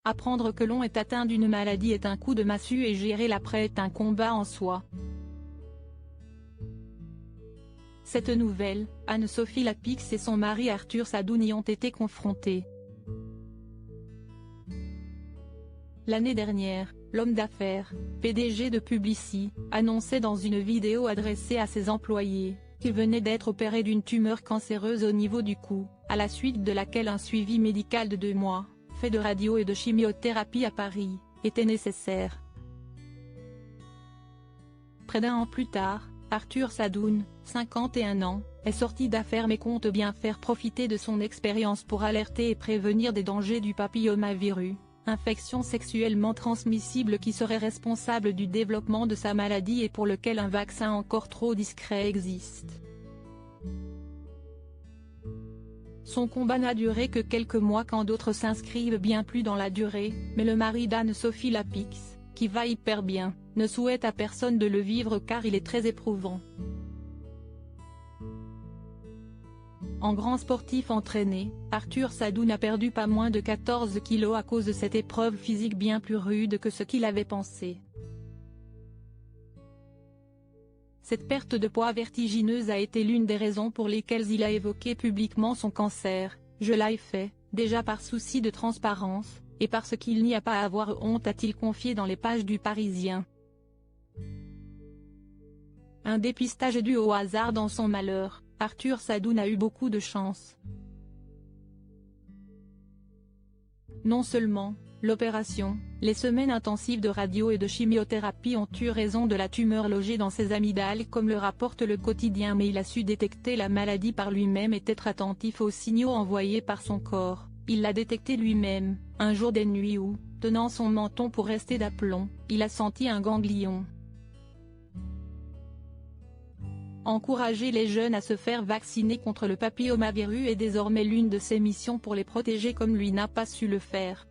Apprendre que l'on est atteint d'une maladie est un coup de massue et gérer l'après est un combat en soi. Cette nouvelle, Anne-Sophie Lapix et son mari Arthur Sadoun y ont été confrontés. L'année dernière, l'homme d'affaires, PDG de Publicis, annonçait dans une vidéo adressée à ses employés, qu'il venait d'être opéré d'une tumeur cancéreuse au niveau du cou, à la suite de laquelle un suivi médical de 2 mois, fait de radio et de chimiothérapie à Paris, était nécessaire. Près d'un an plus tard, Arthur Sadoun, 51 ans, est sorti d'affaires mais compte bien faire profiter de son expérience pour alerter et prévenir des dangers du papillomavirus, infection sexuellement transmissible qui serait responsable du développement de sa maladie et pour lequel un vaccin encore trop discret existe. Son combat n'a duré que quelques mois quand d'autres s'inscrivent bien plus dans la durée, mais le mari d'Anne-Sophie Lapix, qui va hyper bien, ne souhaite à personne de le vivre car il est très éprouvant. En grand sportif entraîné, Arthur Sadoun a perdu pas moins de 14 kilos à cause de cette épreuve physique bien plus rude que ce qu'il avait pensé. Cette perte de poids vertigineuse a été l'une des raisons pour lesquelles il a évoqué publiquement son cancer. « Je l'ai fait, déjà par souci de transparence, et parce qu'il n'y a pas à avoir honte », a-t-il confié dans les pages du Parisien. Un dépistage dû au hasard dans son malheur, Arthur Sadoun a eu beaucoup de chance. Non seulement, l'opération, les semaines intensives de radio et de chimiothérapie ont eu raison de la tumeur logée dans ses amygdales comme le rapporte le quotidien, mais il a su détecter la maladie par lui-même et être attentif aux signaux envoyés par son corps. Il l'a détecté lui-même, un jour des nuits où, tenant son menton pour rester d'aplomb, il a senti un ganglion. Encourager les jeunes à se faire vacciner contre le papillomavirus est désormais l'une de ses missions pour les protéger comme lui n'a pas su le faire.